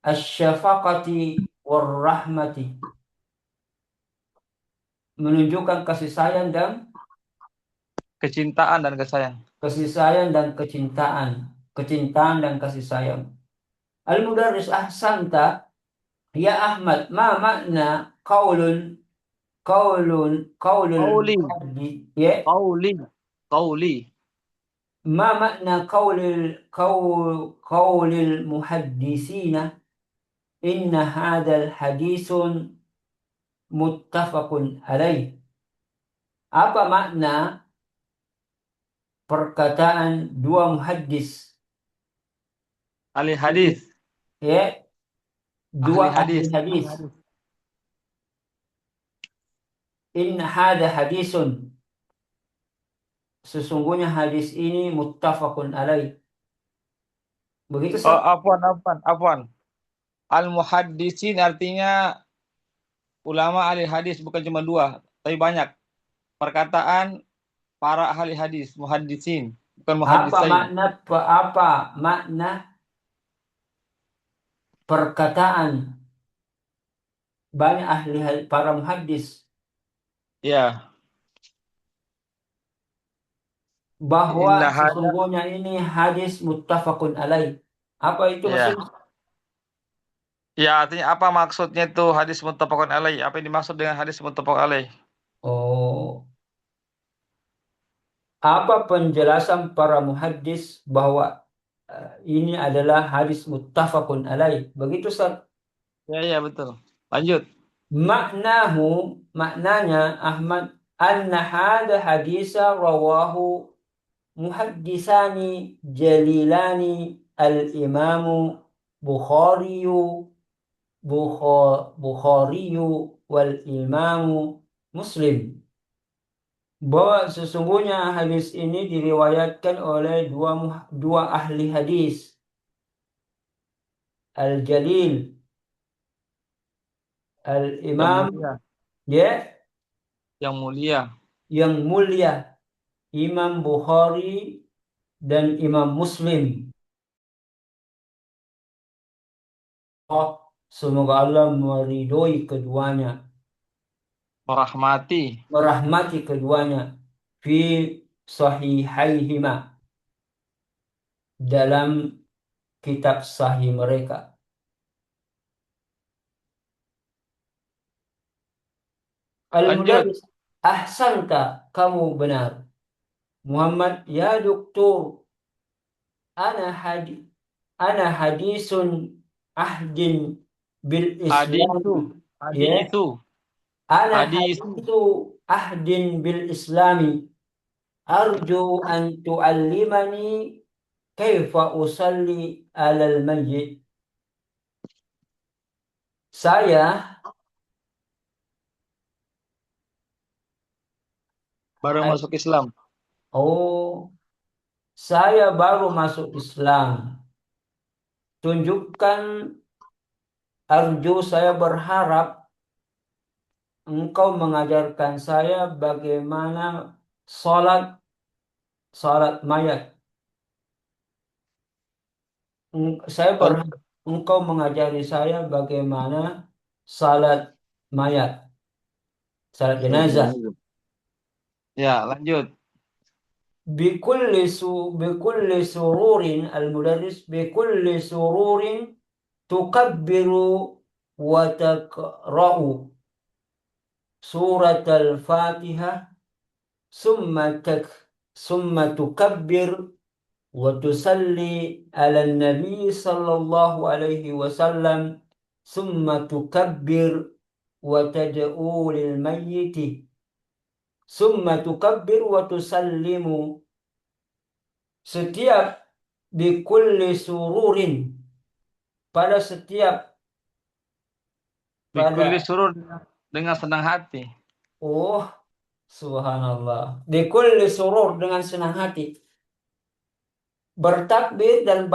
Speaker 2: asyafaqati warahmati, menunjukkan kasih sayang dan
Speaker 1: Kecintaan dan kesayang.
Speaker 2: kecintaan dan kasih sayang. Al-Mudarris, ahsanta ya Ahmad, ma makna qaulul
Speaker 1: Qauli.
Speaker 2: ya,
Speaker 1: Qauli.
Speaker 2: ma makna qaulil muhaddisina inna hadzal hadisun muttafaqun alaih. Apa makna perkataan dua muhaddis,
Speaker 1: Ahli hadis.
Speaker 2: ya, dua
Speaker 1: Ahli
Speaker 2: ahli hadis? Inna hadza hadisun, sesungguhnya hadis ini muttafaqun alaih. Begitu
Speaker 1: Oh,
Speaker 2: Sah?
Speaker 1: afwan. Al-muhaddisin artinya ulama ahli hadis, bukan cuma dua, tapi banyak. Perkataan para ahli hadis, muhaddisin, bukan muhaddisain.
Speaker 2: Apa makna perkataan banyak para muhaddis
Speaker 1: Ya.
Speaker 2: bahwa
Speaker 1: Inna hadza.
Speaker 2: sesungguhnya ini hadis muttafaqun alaih? Apa itu
Speaker 1: Ya.
Speaker 2: maksudnya?
Speaker 1: Ya, artinya apa maksudnya itu hadis muttafaqun alaih? Apa yang dimaksud dengan hadis muttafaqun alaih?
Speaker 2: Oh, apa penjelasan para muhaddis bahwa ini adalah hadis muttafaqun alaih? Begitu Ustaz?
Speaker 1: Ya, betul. Lanjut.
Speaker 2: Maknanya Ahmad, anna hadha hadisa rawahu muhaddisani jalilani al-imamu Bukhariyu wal imamu Muslim, bahwa sesungguhnya hadis ini diriwayatkan oleh dua ahli hadis, al-jalil, al-imam, ya, yang mulia, Imam Bukhari dan Imam Muslim. Semoga Allah meridhoi keduanya, merahmati keduanya, fi sahihaihima, dalam kitab sahih mereka. Al-Mudarris, ahsanta, kamu benar. Muhammad, ya doktor, ana hadisun ahdin bil Islam. Ana hadisu ahdin bil Islami. Arju an tu'allimani kaifa usalli alal mayyit. Saya
Speaker 1: Baru masuk Islam.
Speaker 2: Saya baru masuk Islam. Saya berharap engkau mengajarkan saya bagaimana salat mayat. Saya berharap engkau mengajari saya bagaimana salat mayat, salat jenazah.
Speaker 1: Ya, lanjut.
Speaker 2: Bikulli sururin, al-mudarris, bikulli sururin tukabbiru wa taqra'u surat al-Fatihah summa tukabbir wa tusalli ala nabi sallallahu alaihi wasallam summa tukabbir wa tad'u lil mayyiti summa tukabbir wa tusallimu. Setiap bikulli sururin, pada setiap
Speaker 1: Bikulli surur, dengan senang hati.
Speaker 2: oh subhanallah, bikulli surur, dengan senang hati, bertakbir dan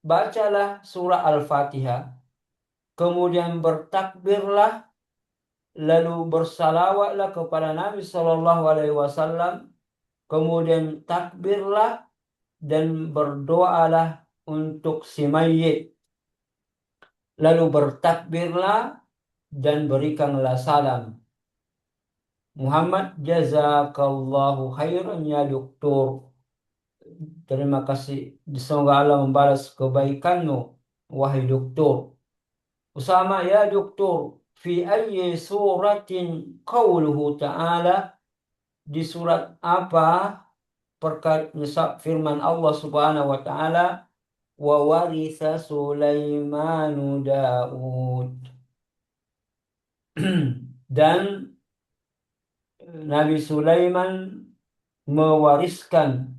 Speaker 2: bacalah surah Al-Fatihah, kemudian bertakbirlah, lalu bersalawatlah kepada Nabi Shallallahu Alaihi Wasallam, kemudian takbirlah dan berdoalah untuk si mayit, lalu bertakbirlah dan berikanlah salam. Muhammad, jazakallahu khairan ya doktor. Terima kasih, semoga Allah membalas kebaikanmu wahai doktor. Usama, ya doktor, fi ayyi suratin qauluhu ta'ala, di surat apa firman Allah Subhanahu wa ta'ala, wa warisa Sulaimanu Daud. Dan Nabi Sulaiman mewariskan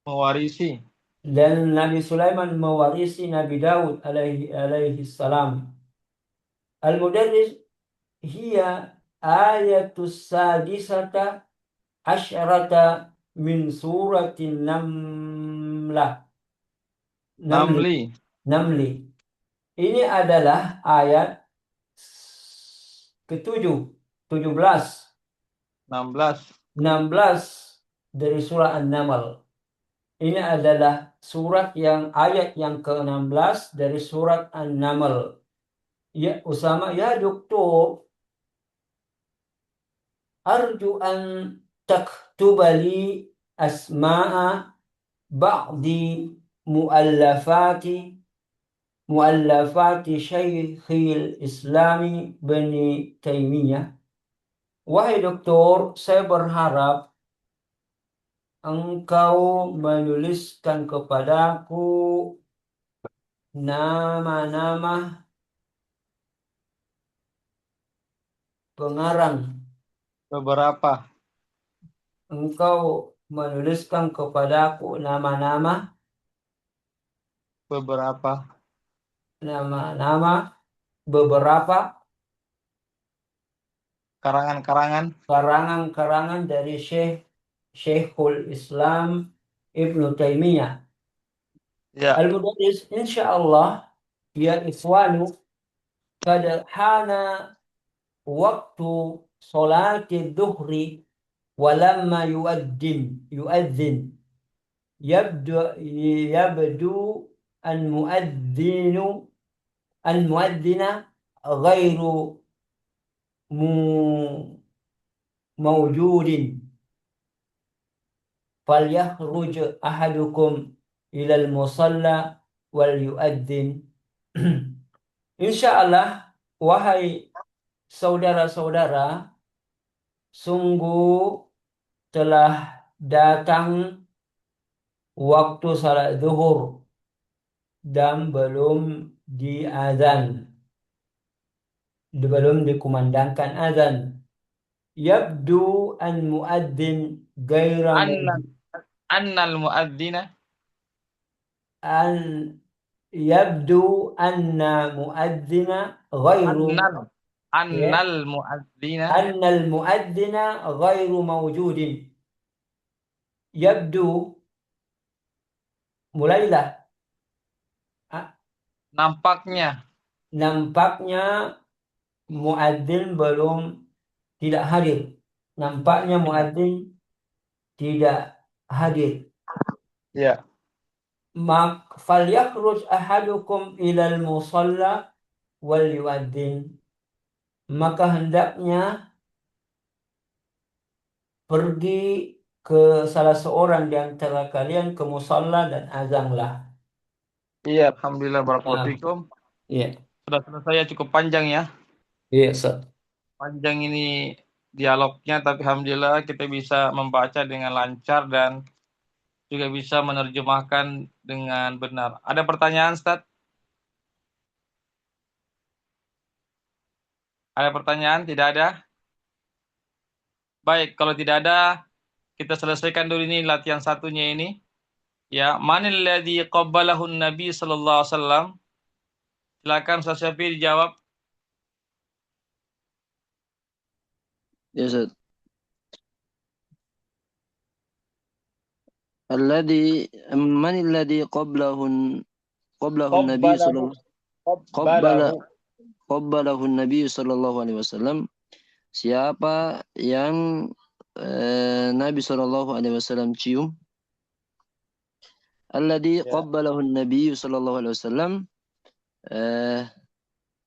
Speaker 1: Mewarisi.
Speaker 2: dan Nabi Sulaiman mewarisi Nabi Daud alaihi salam. Al-Mudarris, hiya ayatus sadisata asyarata min suratin Namli. Ini adalah ayat ke-17 16 dari surah An-Naml. Ini adalah ayat yang ke-16 dari surat An-Naml. Ya Usama, ya doktor, arju an taktubali asma'a ba'di muallafati Syekhil Islami Ibnu Taimiyah. Wahai doktor, saya berharap engkau menuliskan kepadaku nama-nama pengarang.
Speaker 1: Beberapa.
Speaker 2: Engkau menuliskan kepadaku nama-nama beberapa karangan dari Syekhul Islam Ibnu Taimiyah.
Speaker 1: Ya.
Speaker 2: Al-Mudarris, insyaallah ya ikhwanu, qad hana waktu salati dhuhri walamma yuadzin yabdu al-muadzina ghairu mawjudin falyakhruj ahadukum ilal musalla wal yuadzin. Insyaallah, wahai saudara-saudara, sungguh telah datang waktu salat zuhur dan belum dikumandangkan azan. Yabdu an muadzin gaira
Speaker 1: Annal muadzina
Speaker 2: yabdu anna muadzina ghairu
Speaker 1: annal muadzina
Speaker 2: ghairu mawjudin. Yabdu, mulailah,
Speaker 1: nampaknya
Speaker 2: muadzin tidak hadir. Nampaknya muadzin tidak hadir.
Speaker 1: Ya.
Speaker 2: Falyakhruj ahadukum ilal musalla wal yuadzin. Maka hendaknya pergi ke salah seorang di antara kalian ke musalla dan azanlah.
Speaker 1: Iya, alhamdulillah barakallahu
Speaker 2: Nah,
Speaker 1: fikum.
Speaker 2: iya,
Speaker 1: Sudah selesai ya, cukup panjang ya.
Speaker 2: iya, Ustaz.
Speaker 1: Panjang ini dialognya, tapi alhamdulillah kita bisa membaca dengan lancar dan juga bisa menerjemahkan dengan benar. Ada pertanyaan, Ustaz? Ada pertanyaan? Tidak ada? Baik, kalau tidak ada, kita selesaikan dulu ini latihan satunya ini. Ya, manil ladzi qabbalahun Nabi sallallahu alaihi wasallam? Silakan Ustaz Syafi'i dijawab.
Speaker 3: Ya Ustaz. Man alladhi qablahu Nabi sallallahu qabbalahu Nabi sallallahu alaihi wasallam. Siapa yang Nabi sallallahu alaihi wasallam cium? Alladhi qabbalahu Nabi sallallahu alaihi wasallam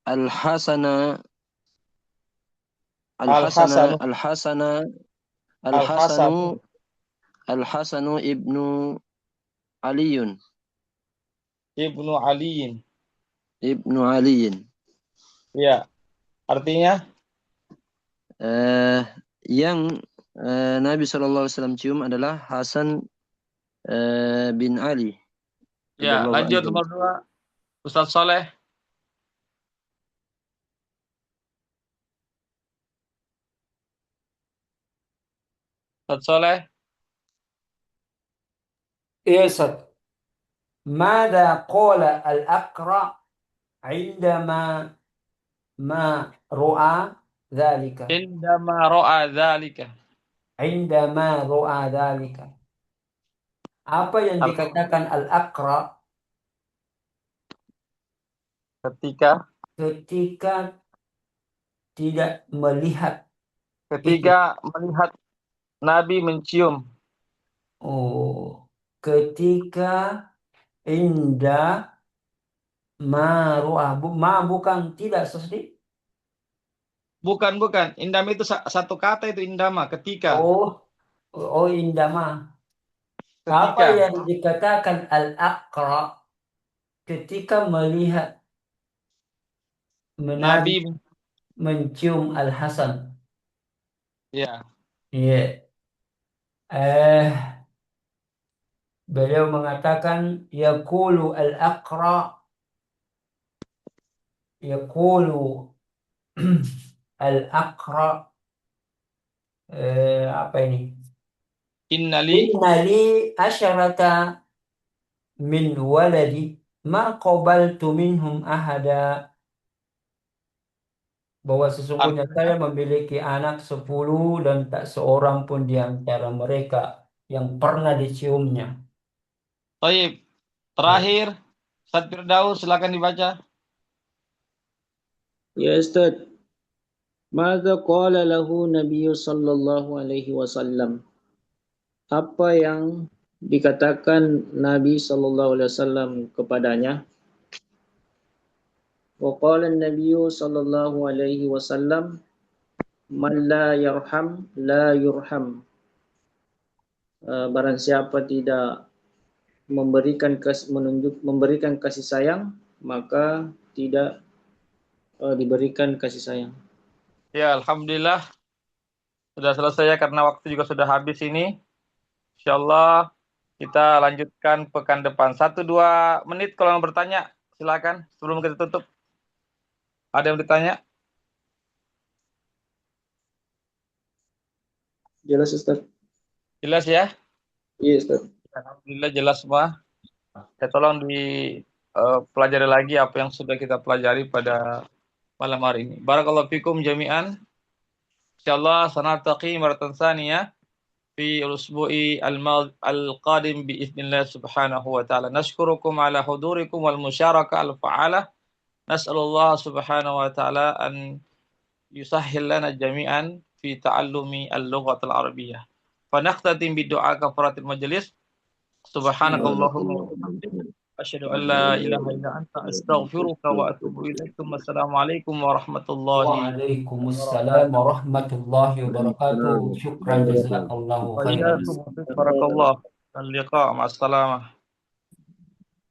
Speaker 3: Al-Hasana Al-Hasana Al-Hasana Al-Hasanu Al-Hasanu ibnu Aliyun
Speaker 1: Ibnu Aliin.
Speaker 3: ibnu Aliyin.
Speaker 1: Ya. Artinya
Speaker 3: Yang Nabi SAW cium adalah Hasan bin Ali.
Speaker 1: ya,
Speaker 3: radhiyallahu
Speaker 1: lanjut
Speaker 3: anhu.
Speaker 1: nomor 2. Ustaz Soleh. Ustaz Soleh.
Speaker 2: Iya, Ustaz. Mada qala al-Aqra' indama ma ru'a dzalika.
Speaker 1: Indama ra'a dzalika.
Speaker 2: Indama ru'a dzalika. Apa yang dikatakan al-Aqra'
Speaker 1: Ketika
Speaker 2: tidak melihat itu?
Speaker 1: ketika melihat Nabi mencium.
Speaker 2: Oh, ketika inda ma ru'a. Ma bukan tidak sesuai.
Speaker 1: Bukan. Indama itu satu kata itu indama, ketika.
Speaker 2: Oh, indama. Apa
Speaker 1: Ketika
Speaker 2: yang dikatakan al-Aqra' ketika melihat Nabi
Speaker 1: Nabi
Speaker 2: mencium Al-Hasan?
Speaker 1: ya,
Speaker 2: Iya. Beliau mengatakan yaqulu al-Aqra' yaqulu al-Aqra' apa ini?
Speaker 1: innali
Speaker 2: Innali asyarata min waladi ma qabaltu minhum ahada. Bahwa sesungguhnya saya memiliki anak 10 dan tak seorang pun di antara mereka yang pernah diciumnya.
Speaker 1: Taib. Terakhir, Ustaz Firdaus silakan dibaca.
Speaker 5: Ya Ustaz. Maka qala lahu Nabi sallallahu alaihi wasallam. Apa yang dikatakan Nabi sallallahu alaihi wasallam kepadanya? Wa qala an-nabiy sallallahu alaihi wasallam man la yarham la yurham. Barang siapa tidak memberikan kasih sayang, maka tidak diberikan kasih sayang.
Speaker 1: Ya, alhamdulillah sudah selesai ya, karena waktu juga sudah habis ini. Insyaallah kita lanjutkan pekan depan. 1-2 menit kalau mau bertanya, silakan sebelum kita tutup. Ada yang bertanya?
Speaker 5: Jelas Ustaz?
Speaker 1: Jelas ya?
Speaker 5: Iya Ustaz.
Speaker 1: Alhamdulillah jelas semua. Ya, tolong dipelajari lagi apa yang sudah kita pelajari pada malam hari ini. Barakallahu fikum jami'an. Insyaallah sanaltaqi maratan tsaniyah fi al-usbu'i al-qadim biiznillah subhanahu wa ta'ala. Nashkurukum ala hudurikum wal musyarakah al-fa'alah. Nas'alullah subhanahu wa ta'ala an yusahhil lana jami'an fi ta'allumi al-lughat al-arabiyyah. Fa naqtatim bi du'a kafaratil majlis. Subhanakallahumma wa bihamdik Asyhadu an la ilaha illa anta astaghfiruka wa atubu ilaik. Wassalamualaikum warahmatullahi
Speaker 2: Waalaikumsalam warahmatullahi wabarakatuh. Syukran jazakallahu
Speaker 1: wa
Speaker 2: khairan.
Speaker 1: iyyakum. Barakallah. Al-liqa. Ma'as salamah.